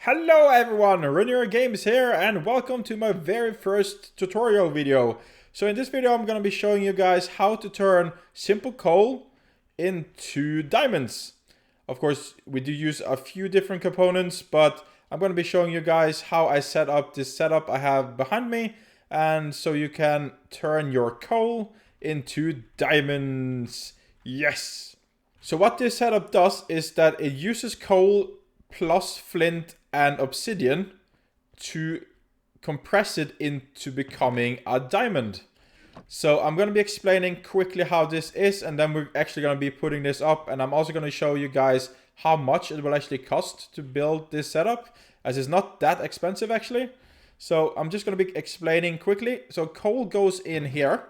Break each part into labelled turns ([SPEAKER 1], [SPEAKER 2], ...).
[SPEAKER 1] Hello everyone, RenirGames here and welcome to my very first tutorial video. So in this video I'm going to be showing you guys how to turn simple coal into diamonds. Of course we do use a few different components, but I'm going to be showing you guys how I set up this setup I have behind me, and so you can turn your coal into diamonds. Yes! So what this setup does is that it uses coal plus flint and obsidian to compress it into becoming a diamond. So I'm going to be explaining quickly how this is, and then we're actually going to be putting this up, and I'm also going to show you guys how much it will actually cost to build this setup, as it's not that expensive actually. So I'm just going to be explaining quickly. So coal goes in here,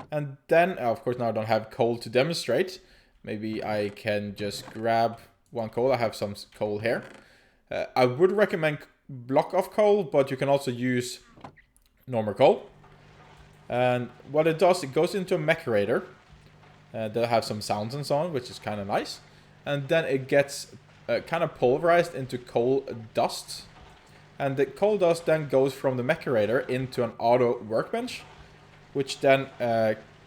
[SPEAKER 1] and then of course now I don't have coal to demonstrate. Maybe I can just grab one coal. I have some coal here. I would recommend block of coal, but you can also use normal coal. And what it does, it goes into a macerator. They'll have some sounds and so on, which is kind of nice. And then it gets kind of pulverized into coal dust. And the coal dust then goes from the macerator into an auto workbench, which then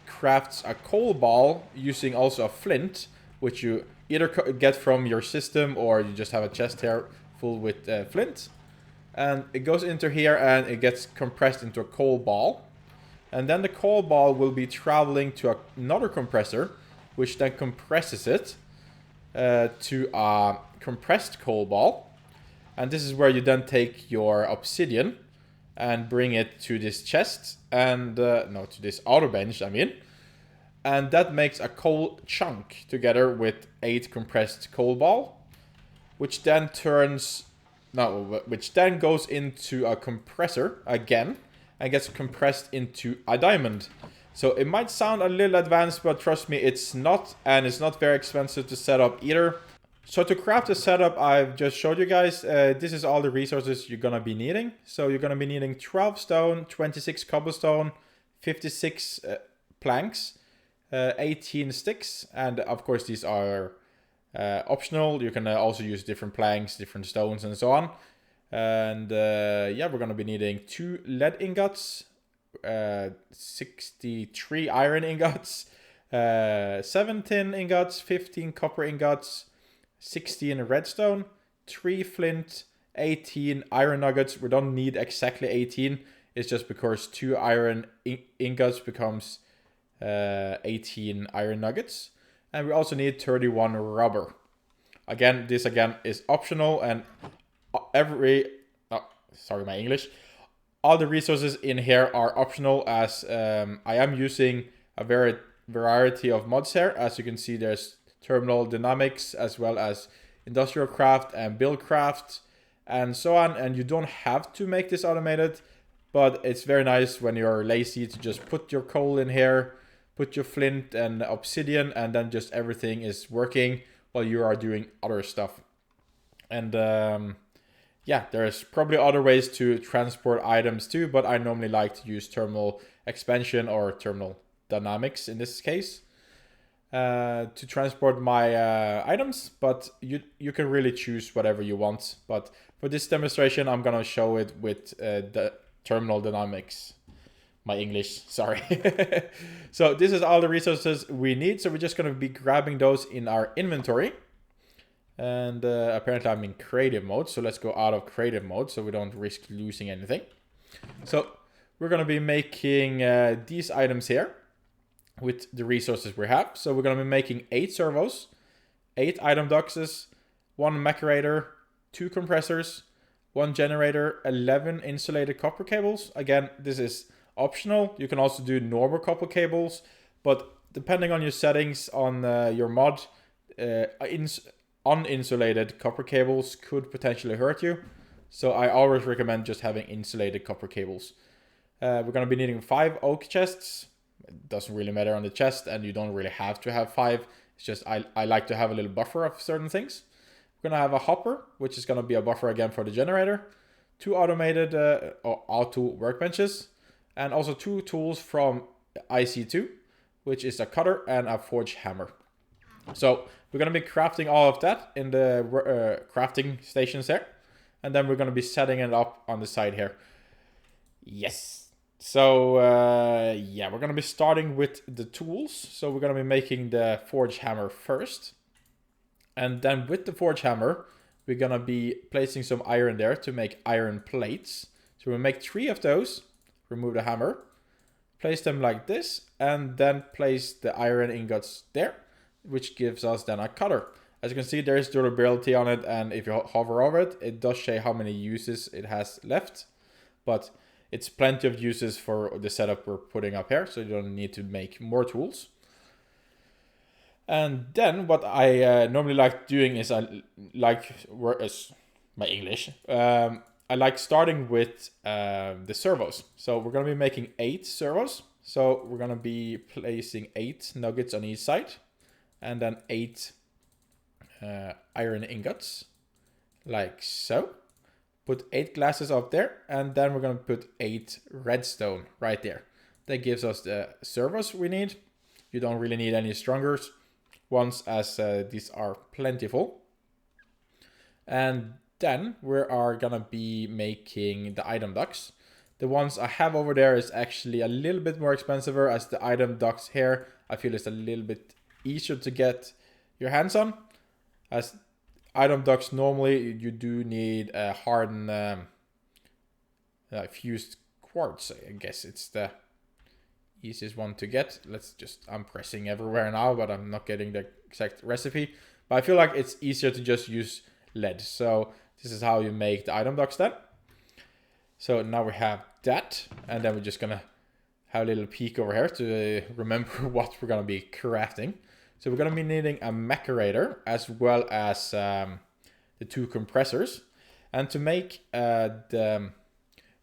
[SPEAKER 1] crafts a coal ball using also a flint, which you either get from your system or you just have a chest here full with flint. And it goes into here and it gets compressed into a coal ball. And then the coal ball will be traveling to another compressor, which then compresses it to a compressed coal ball. And this is where you then take your obsidian and bring it to this chest, and no, to this auto bench, I mean. And that makes a coal chunk together with 8 compressed coal ball, which then which then goes into a compressor again and gets compressed into a diamond. So it might sound a little advanced, but trust me, it's not, and it's not very expensive to set up either. So to craft the setup I've just showed you guys, this is all the resources you're gonna be needing. So you're gonna be needing 12 stone, 26 cobblestone, 56 planks, 18 sticks, and of course these are optional. You can also use different planks, different stones, and so on. And yeah, we're gonna be needing 2 lead ingots, 63 iron ingots, 7 tin ingots, 15 copper ingots, 16 redstone, 3 flint, 18 iron nuggets. We don't need exactly 18. It's just because 2 iron ingots becomes 18 iron nuggets. And we also need 31 rubber. Again, this again is optional, and sorry my English. All the resources in here are optional, as I am using a variety of mods here. As you can see, there's terminal dynamics as well as industrial craft and Buildcraft and so on. And you don't have to make this automated, but it's very nice when you're lazy to just put your coal in here, put your flint and obsidian, and then just everything is working while you are doing other stuff. And yeah, there's probably other ways to transport items too, but I normally like to use terminal expansion or terminal dynamics in this case to transport my items, but you can really choose whatever you want. But for this demonstration, I'm gonna show it with the terminal dynamics. My English, sorry. So this is all the resources we need, so we're just gonna be grabbing those in our inventory. And apparently I'm in creative mode, so let's go out of creative mode so we don't risk losing anything. So we're gonna be making these items here with the resources we have. So we're gonna be making 8 servos, 8 item boxes, 1 macerator, 2 compressors, 1 generator, 11 insulated copper cables. Again, this is optional. You can also do normal copper cables, but depending on your settings on your mod, uninsulated copper cables could potentially hurt you. So I always recommend just having insulated copper cables. We're going to be needing 5 oak chests. It doesn't really matter on the chest, and you don't really have to have 5. It's just I like to have a little buffer of certain things. We're going to have a hopper, which is going to be a buffer again for the generator. 2 automated or auto workbenches. And also 2 tools from IC2, which is a cutter and a forge hammer. So we're going to be crafting all of that in the crafting stations there. And then we're going to be setting it up on the side here. Yes. So yeah, we're going to be starting with the tools. So we're going to be making the forge hammer first. And then with the forge hammer, we're going to be placing some iron there to make iron plates. So we'll make 3 of those, remove the hammer, place them like this, and then place the iron ingots there, which gives us then a cutter. As you can see, there's durability on it, and if you hover over it, it does show how many uses it has left. But it's plenty of uses for the setup we're putting up here, so you don't need to make more tools. And then what I normally like doing is I like, my English, I like starting with the servos. So we're going to be making 8 servos. So we're going to be placing 8 nuggets on each side, and then 8 iron ingots, like so. Put 8 glasses up there, and then we're going to put 8 redstone right there. That gives us the servos we need. You don't really need any stronger ones, as these are plentiful. And then we are gonna be making the item ducts. The ones I have over there is actually a little bit more expensive, as the item ducts here I feel is a little bit easier to get your hands on. As item ducts, normally you do need a hardened fused quartz. I guess it's the easiest one to get. I'm pressing everywhere now, but I'm not getting the exact recipe. But I feel like it's easier to just use lead. So this is how you make the item ducts then. So now we have that, and then we're just gonna have a little peek over here to remember what we're gonna be crafting. So we're gonna be needing a macerator, as well as the 2 compressors. And to make the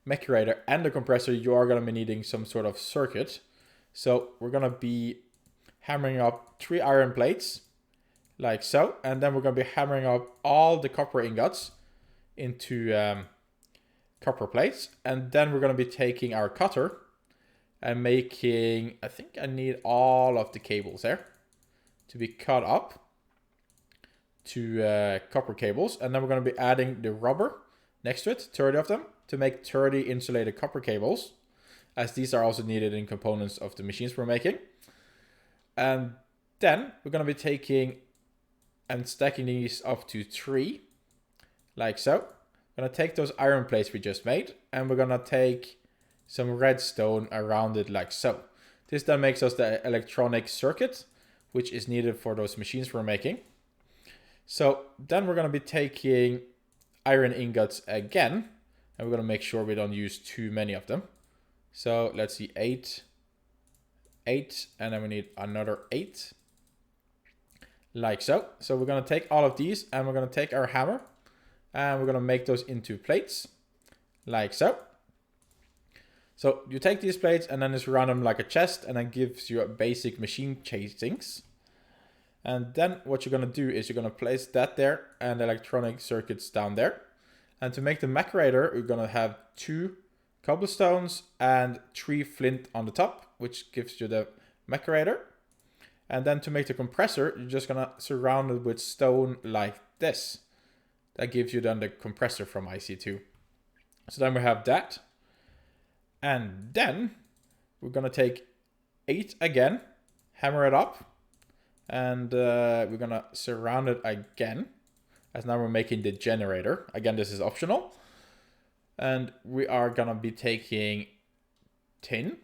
[SPEAKER 1] macerator and the compressor, you are gonna be needing some sort of circuit. So we're gonna be hammering up 3 iron plates, like so, and then we're going to be hammering up all the copper ingots into copper plates, and then we're going to be taking our cutter and making, I think I need all of the cables there to be cut up to copper cables, and then we're going to be adding the rubber next to it, 30 of them, to make 30 insulated copper cables, as these are also needed in components of the machines we're making. And then we're going to be taking and stacking these up to 3, like so. We're going to take those iron plates we just made, and we're going to take some redstone around it, like so. This then makes us the electronic circuit, which is needed for those machines we're making. So then we're going to be taking iron ingots again, and we're going to make sure we don't use too many of them. So let's see, 8, and then we need another 8. Like so. So we're going to take all of these, and we're going to take our hammer, and we're going to make those into plates, like so. So you take these plates and then just run them like a chest, and that gives you a basic machine casings. And then what you're going to do is you're going to place that there and electronic circuits down there. And to make the macerator, you're going to have 2 cobblestones and 3 flint on the top, which gives you the macerator. And then to make the compressor, you're just going to surround it with stone like this. That gives you then the compressor from IC2. So then we have that. And then we're going to take 8 again, hammer it up, and we're going to surround it again, as now we're making the generator. Again, this is optional. And we are going to be taking tin.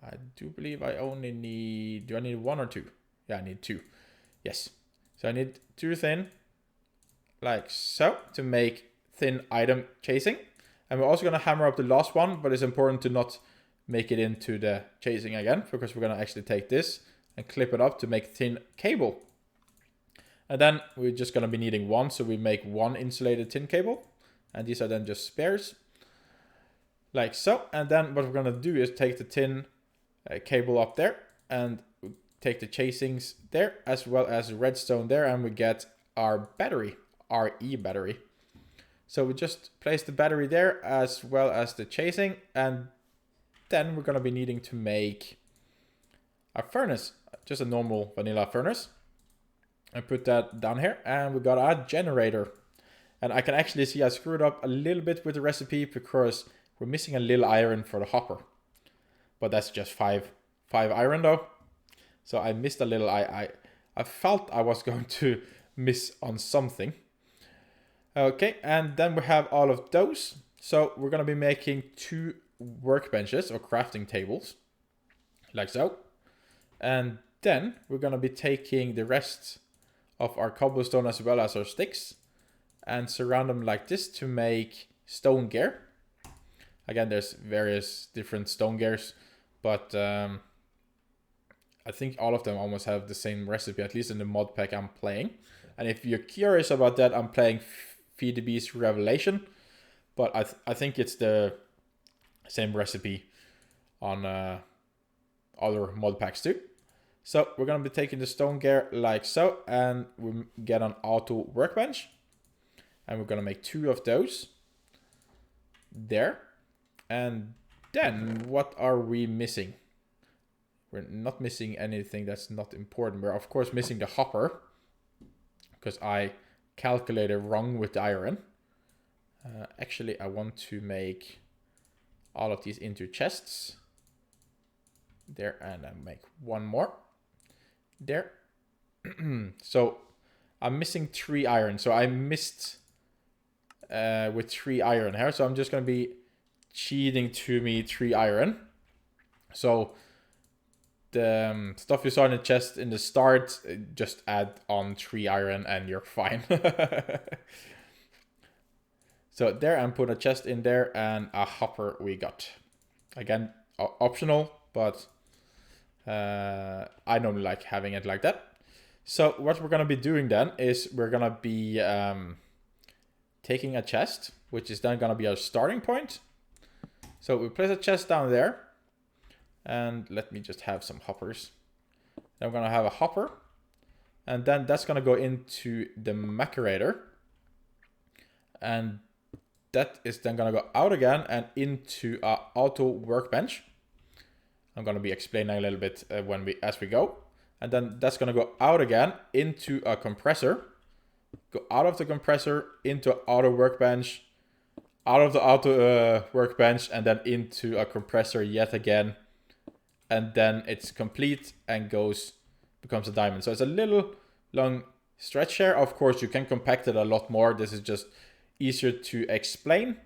[SPEAKER 1] I do believe I only need, do I need 1 or 2? Yeah, I need 2. Yes. So I need 2 thin, like so, to make thin item chasing. And we're also going to hammer up the last one, but it's important to not make it into the chasing again, because we're going to actually take this and clip it up to make thin cable. And then we're just going to be needing 1, so we make 1 insulated tin cable. And these are then just spares, like so. And then what we're going to do is take the tin cable up there, and take the chasings there, as well as redstone there, and we get our battery, RE battery. So we just place the battery there, as well as the chasing, and then we're going to be needing to make a furnace, just a normal vanilla furnace, and put that down here, and we got our generator. And I can actually see I screwed up a little bit with the recipe because we're missing a little iron for the hopper. But that's just 5 iron though. So I missed a little, I felt I was going to miss on something. Okay, and then we have all of those. So we're going to be making 2 workbenches or crafting tables, like so. And then we're going to be taking the rest of our cobblestone as well as our sticks and surround them like this to make stone gear. Again, there's various different stone gears, but I think all of them almost have the same recipe, at least in the mod pack I'm playing. And if you're curious about that, I'm playing Feed the Beast Revelation, but I think it's the same recipe on other mod packs too. So we're going to be taking the stone gear like so, and we get an auto workbench. And we're going to make 2 of those. There. And then what are we missing? We're not missing anything that's not important. We're of course missing the hopper, because I calculated wrong with the iron. Actually, I want to make all of these into chests. There, and I make 1 more. There. So I'm missing 3 iron. So I missed with 3 iron here. So I'm just going to be cheating to me 3 iron. So the stuff you saw in the chest in the start, just add on 3 iron and you're fine. So there, and put a chest in there and a hopper we got. Again, optional, but I don't like having it like that. So what we're going to be doing then is we're going to be taking a chest, which is then going to be our starting point. So we place a chest down there. And let me just have some hoppers. Then we're going to have a hopper. And then that's going to go into the macerator. And that is then going to go out again and into our auto workbench. I'm going to be explaining a little bit as we go. And then that's going to go out again into a compressor. Go out of the compressor into auto workbench. Out of the auto workbench and then into a compressor yet again. And then it's complete and becomes a diamond. So it's a little long stretch here. Of course, you can compact it a lot more. This is just easier to explain.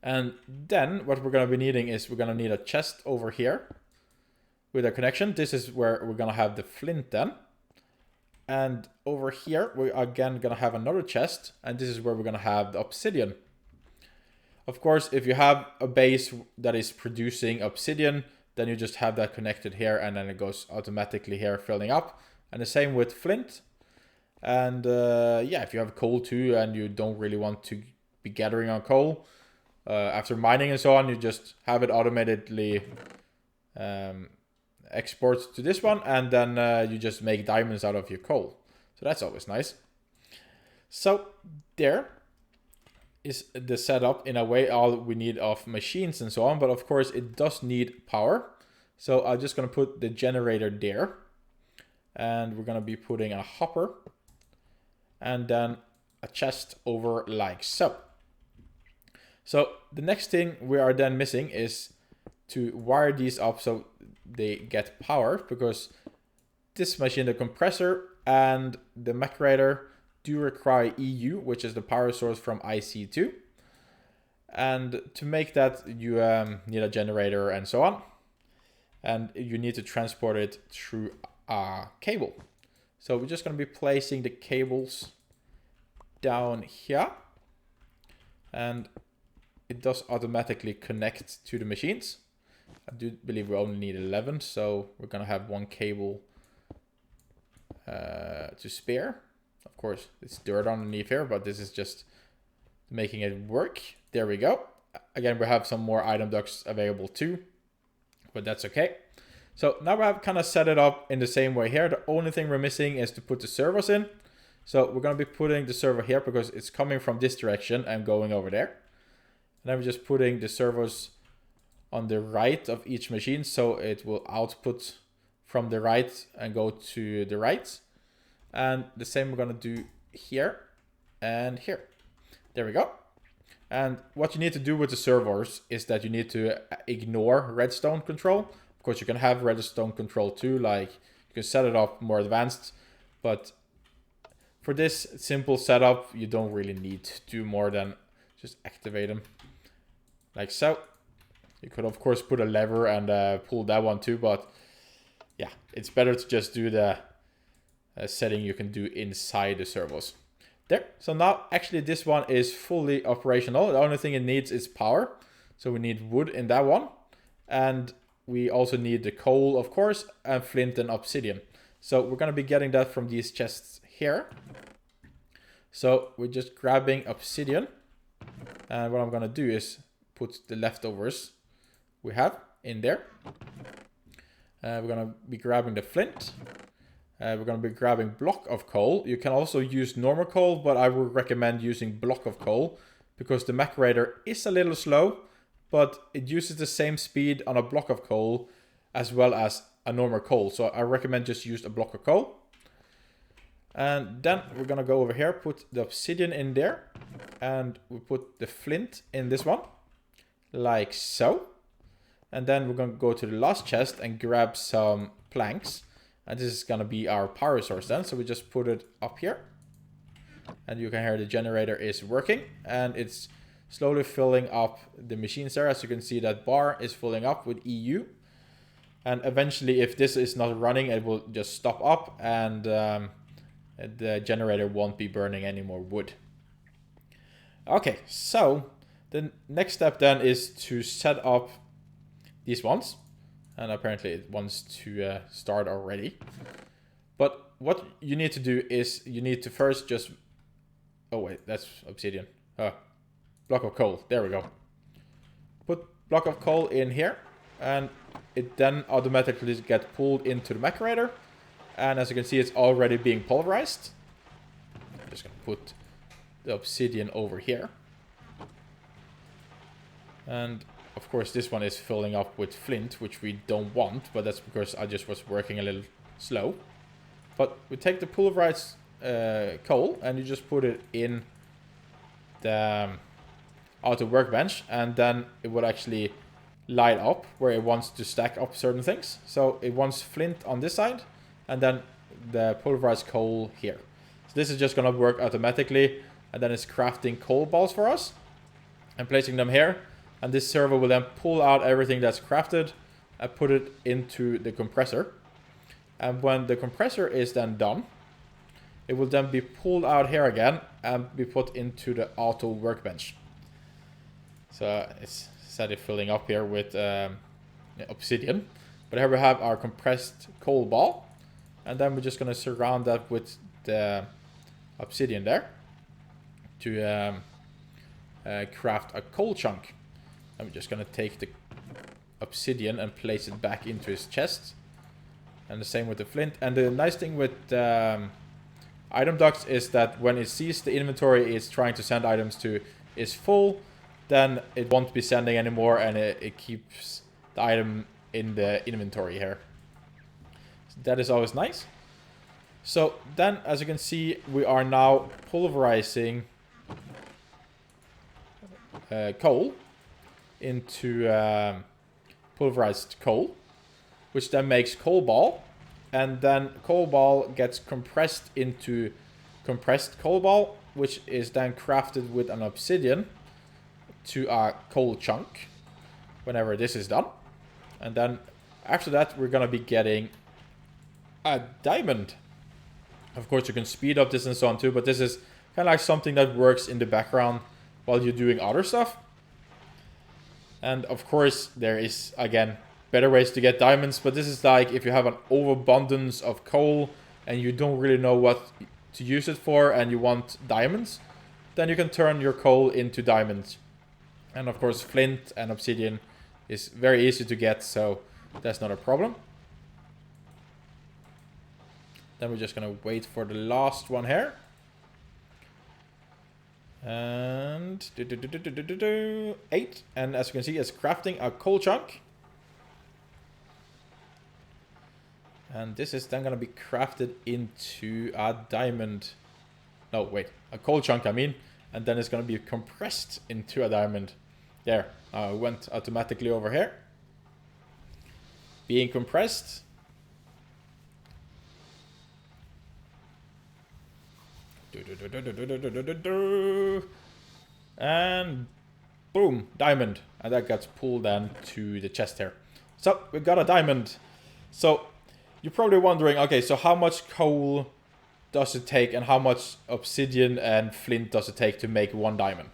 [SPEAKER 1] And then what we're going to be needing is we're going to need a chest over here with a connection. This is where we're going to have the flint then. And over here, we're again going to have another chest. And this is where we're going to have the obsidian. Of course, if you have a base that is producing obsidian, then you just have that connected here and then it goes automatically here filling up. And the same with flint. And yeah, if you have coal too and you don't really want to be gathering on coal, after mining and so on, you just have it automatically export to this one. And then you just make diamonds out of your coal. So that's always nice. So there is the setup in a way, all we need of machines and so on, but of course it does need power. So I'm just going to put the generator there, and we're going to be putting a hopper and then a chest over like so. So the next thing we are then missing is to wire these up so they get power, because this machine, the compressor and the macerator, do require EU, which is the power source from IC2. And to make that, you need a generator and so on. And you need to transport it through a cable. So we're just going to be placing the cables down here. And it does automatically connect to the machines. I do believe we only need 11, so we're going to have 1 cable to spare. Of course, it's dirt underneath here, but this is just making it work. There we go. Again, we have some more item ducts available too, but that's okay. So now we have kind of set it up in the same way here. The only thing we're missing is to put the servos in. So we're going to be putting the servo here because it's coming from this direction and going over there. And then we're just putting the servos on the right of each machine, so it will output from the right and go to the right. And the same we're going to do here and here. There we go. And what you need to do with the servers is that you need to ignore redstone control. Of course, you can have redstone control too, like you can set it up more advanced, but for this simple setup, you don't really need to do more than just activate them like so. You could of course put a lever and pull that one too, but yeah, it's better to just do the setting you can do inside the servos. There. So now actually this one is fully operational. The only thing it needs is power. So we need wood in that one. And we also need the coal, of course, and flint and obsidian. So we're going to be getting that from these chests here. So we're just grabbing obsidian. And what I'm going to do is put the leftovers we have in there. We're going to be grabbing the flint. We're going to be grabbing block of coal. You can also use normal coal, but I would recommend using block of coal because the macerator is a little slow, but it uses the same speed on a block of coal as well as a normal coal. So I recommend just use a block of coal. And then we're going to go over here, put the obsidian in there, and we put the flint in this one, like so. And then we're going to go to the last chest and grab some planks. And this is going to be our power source then. So we just put it up here. And you can hear the generator is working. And it's slowly filling up the machines there. As you can see, that bar is filling up with EU. And eventually, if this is not running, it will just stop up. And the generator won't be burning any more wood. Okay, so the next step then is to set up these ones. And apparently it wants to start already. But what you need to do is you need to first just... Oh wait, that's obsidian. Block of coal. There we go. Put block of coal in here. And it then automatically gets pulled into the macerator. And as you can see, it's already being pulverized. I'm just going to put the obsidian over here. And... of course, this one is filling up with flint, which we don't want, but that's because I just was working a little slow. But we take the pulverized coal and you just put it in the auto workbench, and then it will actually light up where it wants to stack up certain things. So it wants flint on this side, and then the pulverized coal here. So this is just going to work automatically, and then it's crafting coal balls for us and placing them here. And this server will then pull out everything that's crafted and put it into the compressor. And when the compressor is then done, it will then be pulled out here again and be put into the auto workbench. So it's steady filling up here with obsidian. But here we have our compressed coal ball. And then we're just going to surround that with the obsidian there to craft a coal chunk. I'm just going to take the obsidian and place it back into his chest. And the same with the flint. And the nice thing with item ducts is that when it sees the inventory it's trying to send items to is full, then it won't be sending anymore, and it keeps the item in the inventory here. So that is always nice. So then, as you can see, we are now pulverizing coal into pulverized coal, which then makes coal ball, and then coal ball gets compressed into compressed coal ball, which is then crafted with an obsidian to a coal chunk whenever this is done. And then after that we're gonna be getting a diamond. Of course you can speed up this and so on too, but this is kind of like something that works in the background while you're doing other stuff. And of course, there is, again, better ways to get diamonds. But this is like if you have an overabundance of coal and you don't really know what to use it for and you want diamonds, then you can turn your coal into diamonds. And of course, flint and obsidian is very easy to get, so that's not a problem. Then we're just going to wait for the last one here. And 8, and as you can see, it's crafting a coal chunk. And this is then going to be crafted into a diamond. No, wait, a coal chunk I mean, and then it's going to be compressed into a diamond. There, went automatically over here. Being compressed. And boom, diamond. And that gets pulled then to the chest here. So we got a diamond. So you're probably wondering, okay, so how much coal does it take and how much obsidian and flint does it take to make one diamond?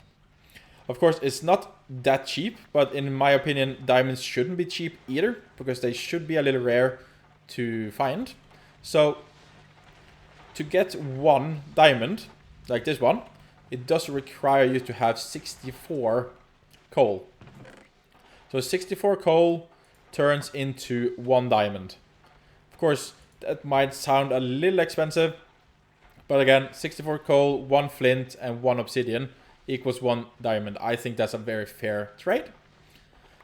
[SPEAKER 1] Of course, it's not that cheap, but in my opinion, diamonds shouldn't be cheap either, because they should be a little rare to find. So to get one diamond, like this one, it does require you to have 64 coal. So 64 coal turns into one diamond. Of course, that might sound a little expensive, but again, 64 coal, 1 flint, and 1 obsidian equals 1 diamond. I think that's a very fair trade.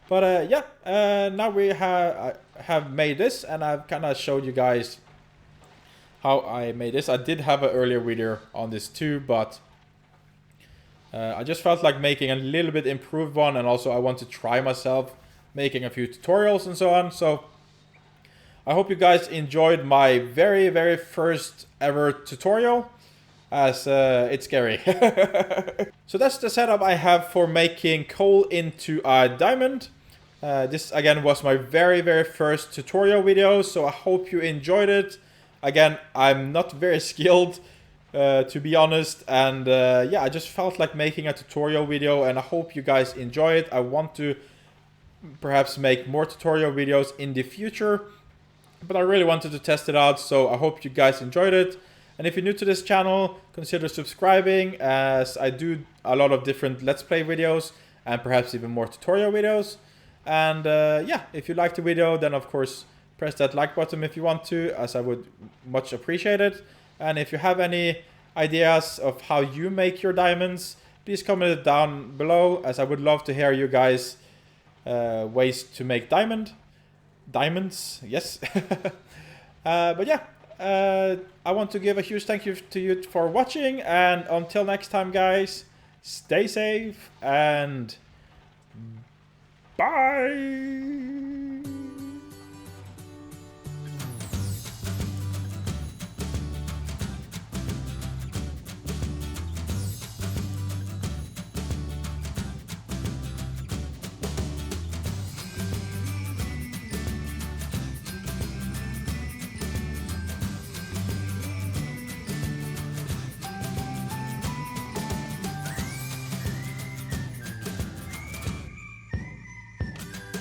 [SPEAKER 1] But yeah, now we have made this, and I've kind of showed you guys how I made this. I did have an earlier video on this too, but I just felt like making a little bit improved one, and also I want to try myself making a few tutorials and so on. So I hope you guys enjoyed my very first ever tutorial, as it's scary. So that's the setup I have for making coal into a diamond. This again was my very first tutorial video, so I hope you enjoyed it. Again, I'm not very skilled, to be honest, and yeah, I just felt like making a tutorial video, and I hope you guys enjoy it. I want to perhaps make more tutorial videos in the future, but I really wanted to test it out, so I hope you guys enjoyed it. And if you're new to this channel, consider subscribing, as I do a lot of different Let's Play videos and perhaps even more tutorial videos. And yeah, if you liked the video, then of course press that like button if you want to, as I would much appreciate it. And if you have any ideas of how you make your diamonds, please comment it down below, as I would love to hear you guys ways to make diamonds, yes. But yeah, I want to give a huge thank you to you for watching, and until next time guys, stay safe and bye.